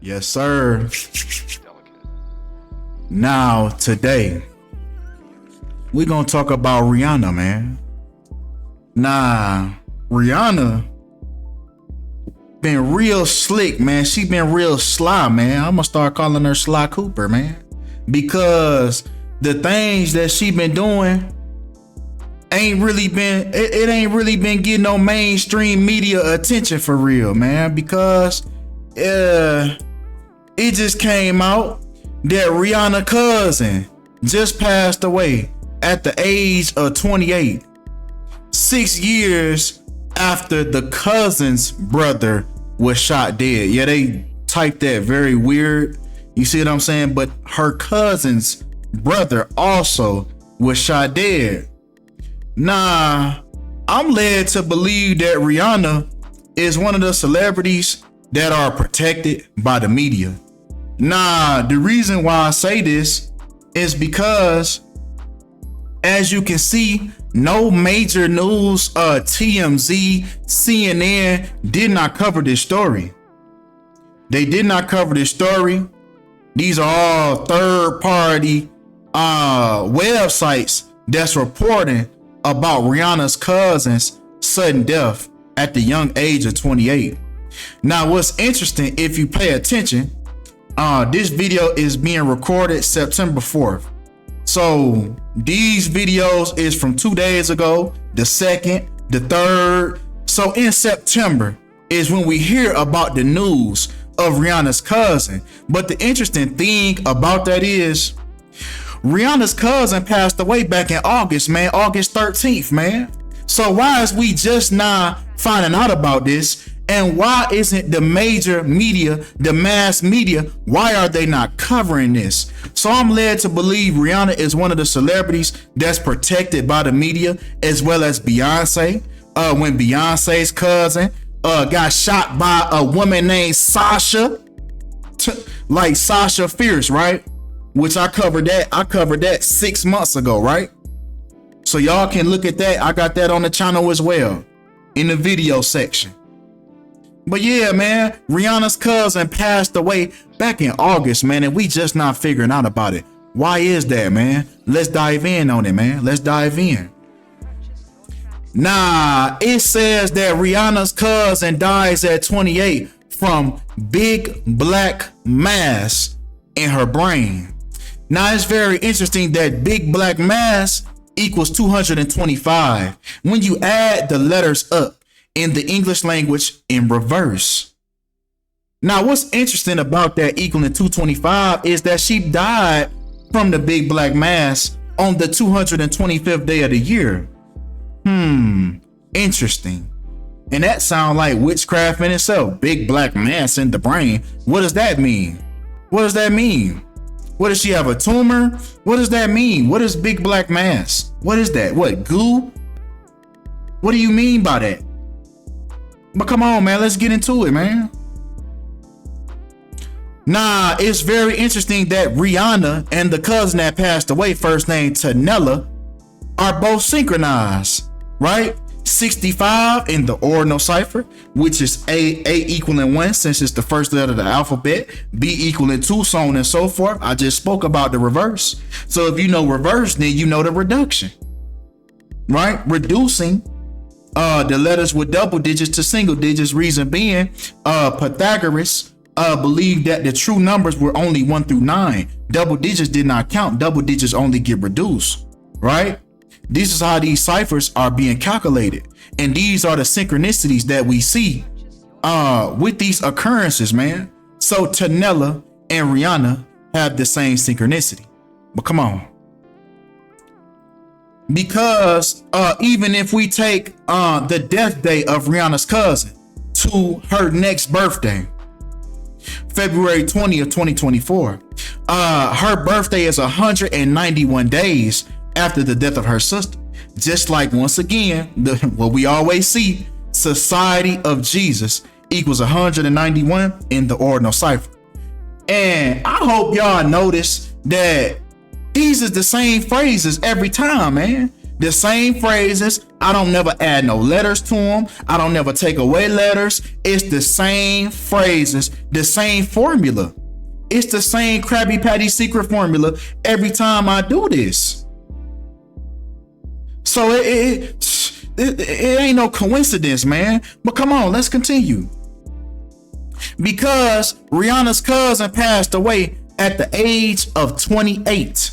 Yes, sir. Now, today, we're going to talk about Rihanna, man. Nah, Rihanna been real slick, man. She been real sly, man. I'm going to start calling her Sly Cooper, man. Because the things that she been doing ain't really been, it ain't really been getting no mainstream media attention for real, man. Because it just came out that Rihanna's cousin just passed away at the age of 28, 6 years after the cousin's brother was shot dead. Yeah, they typed that very weird. You see what I'm saying? But her cousin's brother also was shot dead. Nah, I'm led to believe that Rihanna is one of the celebrities that are protected by the media. Nah, the reason why I say this is because, as you can see, no major news, TMZ, CNN did not cover this story. They did not cover this story. These are all third-party websites that's reporting about Rihanna's cousin's sudden death at the young age of 28. Now, what's interesting, if you pay attention, this video is being recorded September 4th. So these videos is from 2 days ago, the 2nd, the 3rd. So in September is when we hear about the news of Rihanna's cousin. But the interesting thing about that is Rihanna's cousin passed away back in August, man, August 13th, man. So why is we just now finding out about this? And why isn't the major media, the mass media, why are they not covering this? So I'm led to believe Rihanna is one of the celebrities that's protected by the media, as well as Beyonce. When Beyonce's cousin got shot by a woman named Sasha, like Sasha Fierce, right? Which I covered that 6 months ago, right? So y'all can look at that. I got that on the channel as well in the video section. But yeah, man, Rihanna's cousin passed away back in August, man, and we just not figuring out about it. Why is that, man? Let's dive in on it, man. Let's dive in. Nah, it says that Rihanna's cousin dies at 28 from big black mass in her brain. Now, it's very interesting that big black mass equals 225 when you add the letters up in the English language in reverse. Now, what's interesting about that equaling 225 is that she died from the big black mass on the 225th day of the year. Interesting. And that sounds like witchcraft in itself. Big black mass in the brain. What does that mean? What does that mean? What, does she have a tumor? What does that mean? What is big black mass? What is that? What, goo? What do you mean by that? But come on, man, let's get into it, man. Nah, it's very interesting that Rihanna and the cousin that passed away, first name Tanella, are both synchronized, right? 65 in the ordinal cipher, which is A equaling 1, since it's the first letter of the alphabet, B equaling 2, so on and so forth. I just spoke about the reverse. So if you know reverse, then you know the reduction, right? Reducing the letters with double digits to single digits. Reason being, Pythagoras believed that the true numbers were only 1 through 9. Double digits did not count. Double digits only get reduced, right? This is how these ciphers are being calculated. And these are the synchronicities that we see with these occurrences, man. So Tanella and Rihanna have the same synchronicity. But come on. Because even if we take the death day of Rihanna's cousin to her next birthday, February 20th, 2024, her birthday is 191 days after the death of her sister. Just like, once again, what we always see, Society of Jesus equals 191 in the ordinal cipher. And I hope y'all notice that these is the same phrases every time, man. The same phrases I don't never add no letters to them. I don't never take away letters. It's the same phrases, the same formula. It's the same Krabby Patty secret formula every time I do this. So it ain't no coincidence, man. But come on, let's continue. Because Rihanna's cousin passed away at the age of 28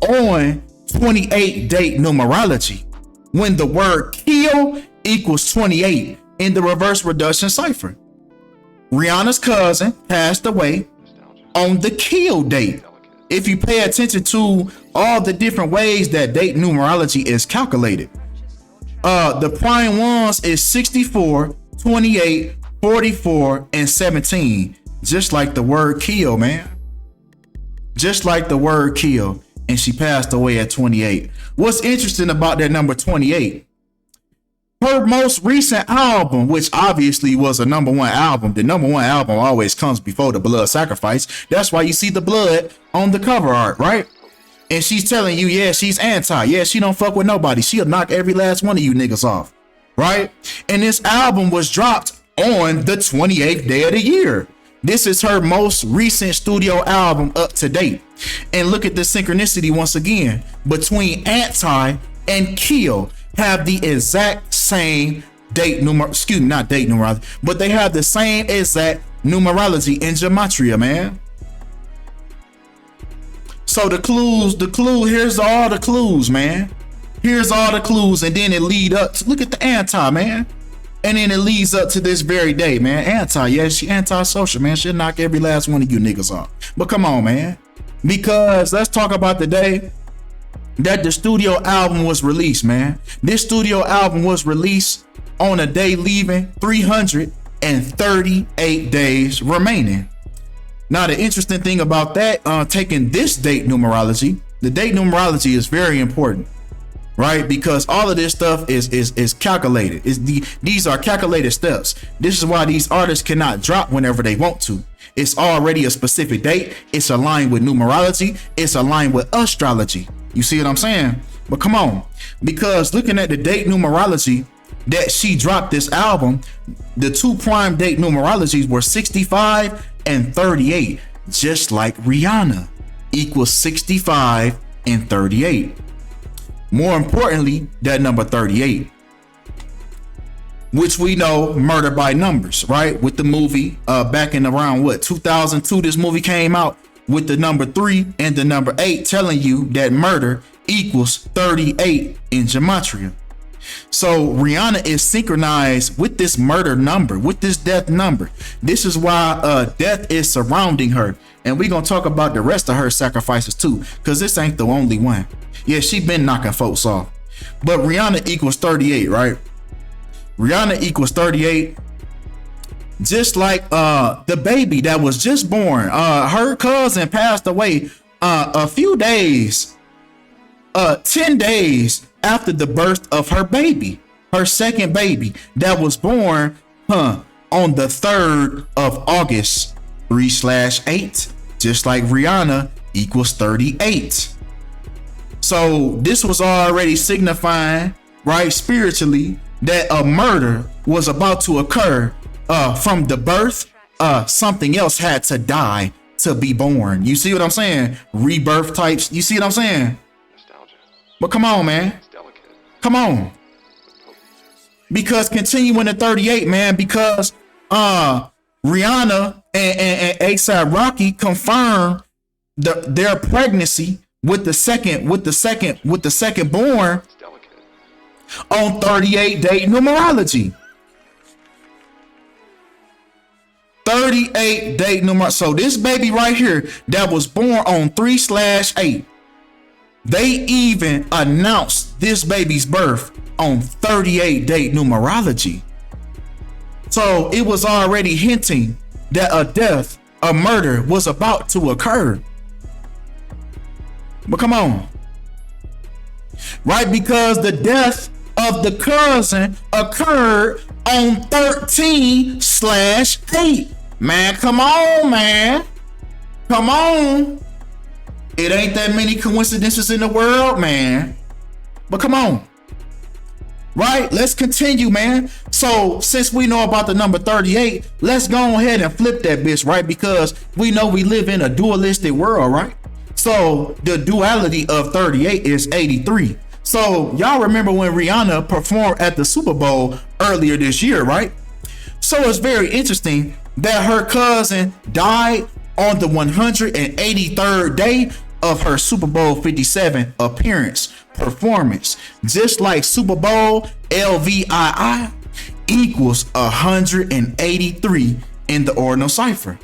on 28 date numerology, when the word kill equals 28 in the reverse reduction cipher. Rihanna's cousin passed away on the kill date. If you pay attention to all the different ways that date numerology is calculated, the prime ones is 64, 28, 44, and 17. Just like the word kill, man. Just like the word kill. And she passed away at 28. What's interesting about that number 28? Her most recent album, which obviously was a #1 album, the #1 album always comes before the blood sacrifice. That's why you see the blood on the cover art, right? And she's telling you, yeah, she's anti. Yeah, she don't fuck with nobody. She'll knock every last one of you niggas off, right? And this album was dropped on the 28th day of the year. This is her most recent studio album up to date. And look at the synchronicity once again between anti and kill. Have the exact same date not date numerology, but they have the same exact numerology in Gematria, man. So the clue, here's all the clues, man. Here's all the clues, and then it lead up to, look at the anti, man. And then it leads up to this very day, man. Anti, yeah, she anti-social, man. She'll knock every last one of you niggas off. But come on, man. Because let's talk about the day that the studio album was released, man. This studio album was released on a day leaving 338 days remaining. Now, the interesting thing about that, taking this date numerology, the date numerology is very important, right? Because all of this stuff is calculated. These are calculated steps. This is why these artists cannot drop whenever they want to. It's already a specific date. It's aligned with numerology. It's aligned with astrology. You see what I'm saying? But come on, because looking at the date numerology that she dropped this album, the two prime date numerologies were 65 and 38, just like Rihanna, equals 65 and 38. More importantly, that number 38, which we know, Murder by Numbers, right? With the movie back in around 2002, this movie came out with the number 3 and the number 8 telling you that murder equals 38 in Gematria. So Rihanna is synchronized with this murder number, with this death number. This is why death is surrounding her. And we're going to talk about the rest of her sacrifices too, because this ain't the only one. Yeah, she been knocking folks off. But Rihanna equals 38, right? Rihanna equals 38. Just like the baby that was just born. Her cousin passed away a few days, 10 days after the birth of her baby, her second baby that was born on the 3rd of August, 3/8, just like Rihanna equals 38. So this was already signifying, right, spiritually, that a murder was about to occur. From the birth, something else had to die to be born. You see what I'm saying? Rebirth types. You see what I'm saying? Nostalgia. But come on, man. Come on. Because continuing to 38, man, because Rihanna and A$AP Rocky confirmed their pregnancy with the second born on 38 date numerology. 38 date number. So this baby right here that was born on 3/8, they even announced this baby's birth on 38 date numerology. So it was already hinting that a death, a murder was about to occur. But come on. Right, because the death of the cousin occurred on 13/8. Man, come on, man. Come on. It ain't that many coincidences in the world, man. But come on. right? Let's continue, man. So since we know about the number 38, let's go ahead and flip that bitch, right? Because we know we live in a dualistic world, right? So the duality of 38 is 83. So y'all remember when Rihanna performed at the Super Bowl earlier this year, right? So it's very interesting that her cousin died on the 183rd day of her Super Bowl 57 appearance performance. Just like Super Bowl LVII equals 183 in the ordinal cipher.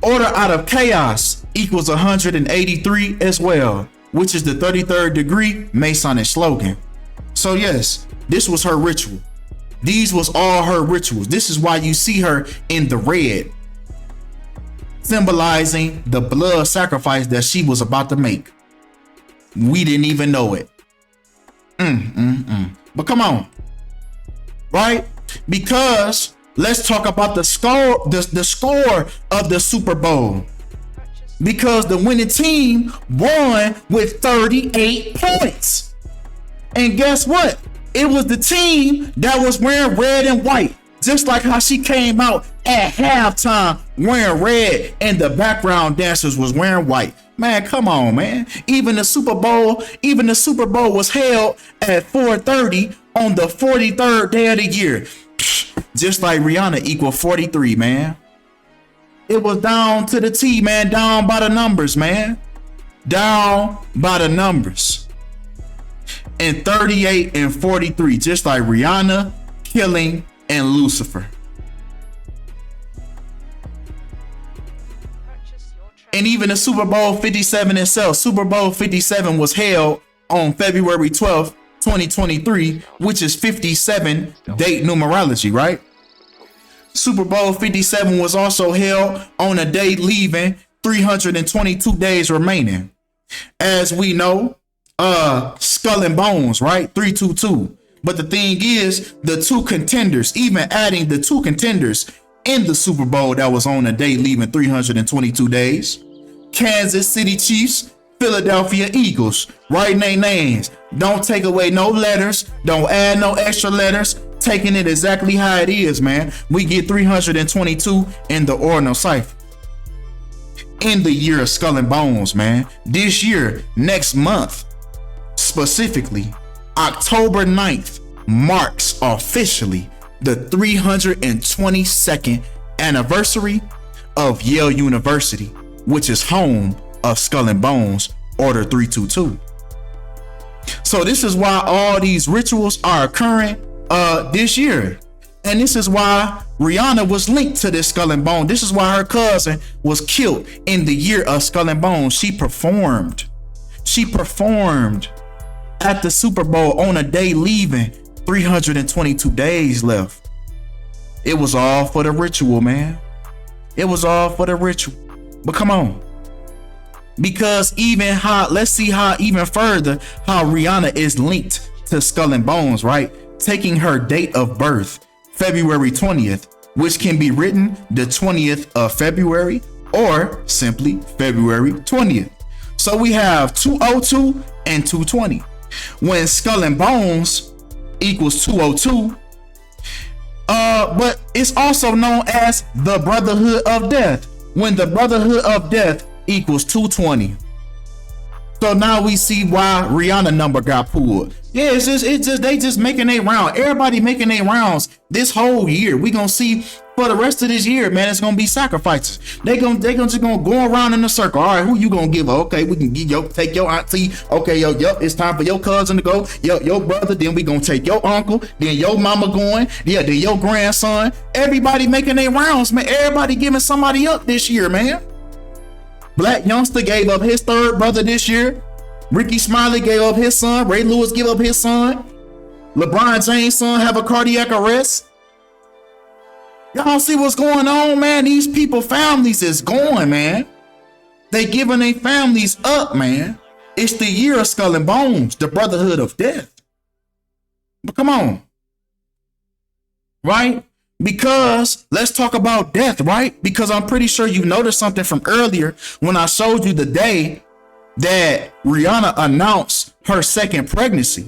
Order out of chaos equals 183 as well, which is the 33rd degree Masonic slogan. So yes, this was her ritual. These was all her rituals. This is why you see her in the red, symbolizing the blood sacrifice that she was about to make. We didn't even know it. But come on, right? Because let's talk about the score, the score of the Super Bowl. Because the winning team won with 38 points. And guess what? It was the team that was wearing red and white. Just like how she came out at halftime wearing red and the background dancers was wearing white. Man, come on, man. Even the Super Bowl was held at 4:30 on the 43rd day of the year. Just like Rihanna equal 43, man. It was down to the T, man. Down by the numbers, man. Down by the numbers. And 38 and 43, just like Rihanna, Killing, and Lucifer. And even the Super Bowl 57 itself. Super Bowl 57 was held on February 12th, 2023, which is 57 date numerology, right? Super Bowl 57 was also held on a day leaving 322 days remaining. As we know, Skull and Bones, right? 322. But the thing is, the two contenders, even adding the two contenders in the Super Bowl that was on a day leaving 322 days, Kansas City Chiefs, Philadelphia Eagles, writing their names. Don't take away no letters. Don't add no extra letters. Taking it exactly how it is, man. We get 322 in the ordinal cipher. In the year of Skull and Bones, man. This year, next month, specifically, October 9th marks officially the 322nd anniversary of Yale University, which is home of Skull and Bones, Order 322. So this is why all these rituals are occurring this year. And this is why Rihanna was linked to this Skull and Bone. This is why her cousin was killed in the year of Skull and Bones. She performed at the Super Bowl on a day leaving 322 days left. It was all for the ritual, man. It was all for the ritual. But come on. Because let's see how even further how Rihanna is linked to Skull and Bones, right? Taking her date of birth, February 20th, which can be written the 20th of February or simply February 20th. So we have 202 and 220. When Skull and Bones equals 202, but it's also known as the Brotherhood of Death, when the Brotherhood of Death equals 220. So now we see why Rihanna number got pulled. Yeah, it's just they just making their round. Everybody making their rounds this whole year. We gonna see for the rest of this year, man. It's gonna be sacrifices. They just gonna go around in a circle. All right, who you gonna give? Okay, we can take your auntie. Okay, it's time for your cousin to go. Your brother. Then we gonna take your uncle. Then your mama going. Yeah, then your grandson. Everybody making their rounds, man. Everybody giving somebody up this year, man. Black Youngster gave up his third brother this year. Ricky Smiley gave up his son. Ray Lewis gave up his son. LeBron James' son have a cardiac arrest. Y'all see what's going on, man? These people, families is going, man. They giving their families up, man. It's the year of Skull and Bones, the Brotherhood of Death. But come on. Right? Because let's talk about death, right? Because I'm pretty sure you noticed something from earlier when I showed you the day that Rihanna announced her second pregnancy,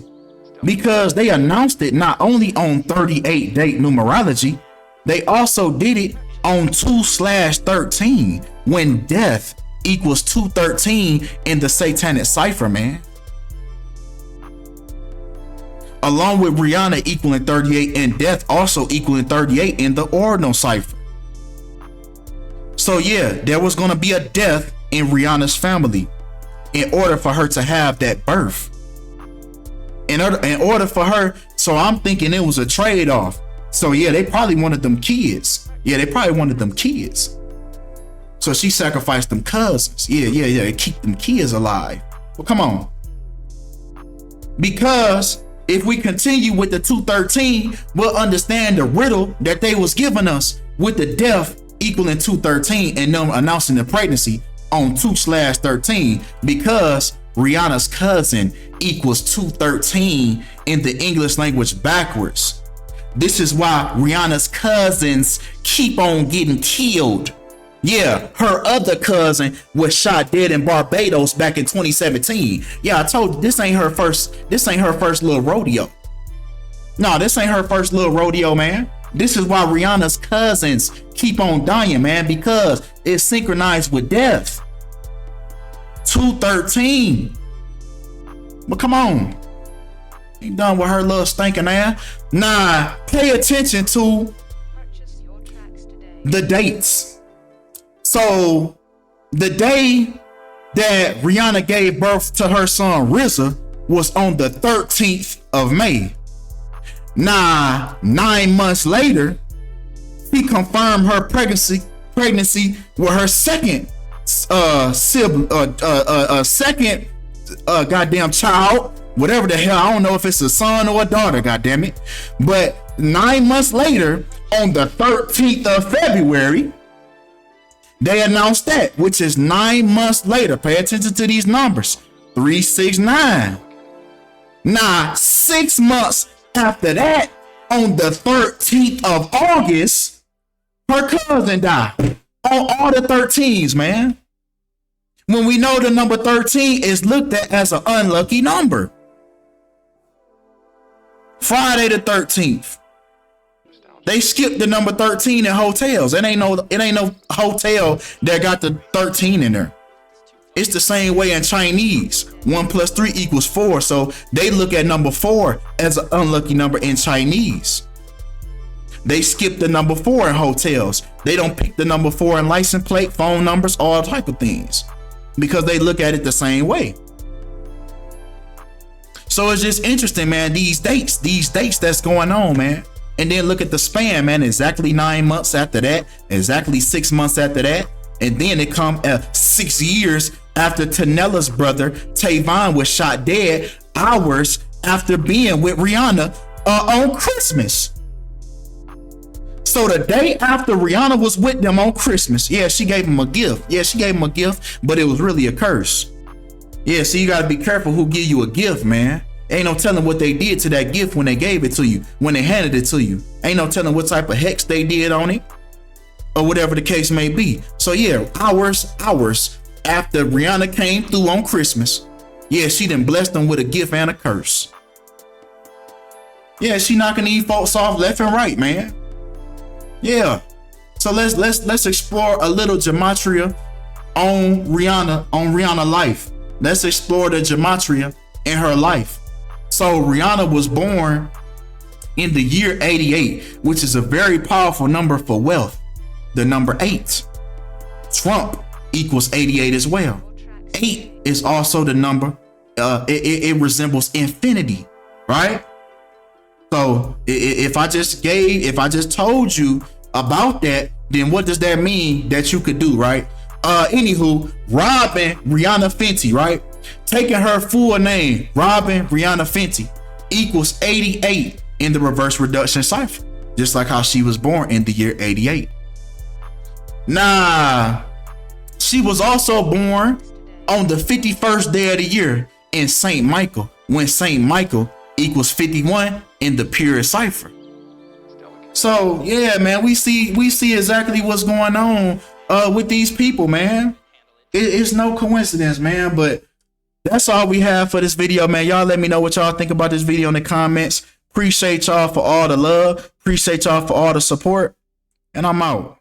because they announced it not only on 38 date numerology, they also did it on 2/13 when death equals 213 in the satanic cipher, man. Along with Rihanna equaling 38 and death also equaling 38 in the ordinal cipher. So yeah, there was going to be a death in Rihanna's family in order for her to have that birth. In order for her, so I'm thinking it was a trade-off. So yeah, they probably wanted them kids. Yeah, they probably wanted them kids. So she sacrificed them cousins. Yeah, to keep them kids alive. Well, come on. Because if we continue with the 213, we'll understand the riddle that they was giving us with the death equaling 213 and them announcing the pregnancy on 2/13, because Rihanna's cousin equals 213 in the English language backwards. This is why Rihanna's cousins keep on getting killed. Yeah, her other cousin was shot dead in Barbados back in 2017. Yeah, I told you this ain't her first little rodeo. No, this ain't her first little rodeo, man. This is why Rihanna's cousins keep on dying, man, because it's synchronized with death. 213. But come on. Ain't done with her little stinking ass. Nah, pay attention to the dates. So the day that Rihanna gave birth to her son RZA was on the 13th of May. Now, 9 months later, she confirmed her pregnancy with her second goddamn child, whatever the hell. I don't know if it's a son or a daughter, goddamn it. But 9 months later, on the 13th of February, they announced that, which is 9 months later. Pay attention to these numbers. 369. Now, 6 months after that, on the 13th of August, her cousin died. On all the 13s, man. When we know the number 13 is looked at as an unlucky number. Friday the 13th. They skipped the number 13 in hotels. It ain't no hotel that got the 13 in there. It's the same way in Chinese. 1 + 3 = 4. So they look at number 4 as an unlucky number in Chinese. They skip the number 4 in hotels. They don't pick the number 4 in license plate, phone numbers, all type of things, because they look at it the same way. So it's just interesting, man. These dates that's going on, man. And then look at the span, man. Exactly 9 months after that, exactly 6 months after that, and then it come 6 years after Tanella's brother Tavon was shot dead, hours after being with Rihanna on Christmas. So the day after Rihanna was with them on Christmas, yeah, she gave him a gift. Yeah, she gave him a gift, but it was really a curse. Yeah, so you gotta be careful who give you a gift, man. Ain't no telling what they did to that gift when they gave it to you, when they handed it to you. Ain't no telling what type of hex they did on it, or whatever the case may be. So yeah, hours after Rihanna came through on Christmas, yeah, she done blessed them with a gift and a curse. Yeah, she knocking these folks off left and right, man. Yeah. So let's explore a little gematria on Rihanna life. Let's explore the gematria in her life. So Rihanna was born in the year 88, which is a very powerful number for wealth. The number 8. Trump equals 88 as well. 8 is also the number, it resembles infinity, right? So if I just told you about that, then what does that mean that you could do, right? Anywho, Robin Rihanna Fenty, right? Taking her full name, Robin Rihanna Fenty, equals 88 in the reverse reduction cipher, just like how she was born in the year 88. Nah, she was also born on the 51st day of the year in Saint Michael, when Saint Michael equals 51 in the purest cipher. So yeah, man, we see exactly what's going on with these people, man. It's no coincidence, man, but That's all we have for this video, man. Y'all let me know what y'all think about this video in the comments. Appreciate y'all for all the love. Appreciate y'all for all the support. And I'm out.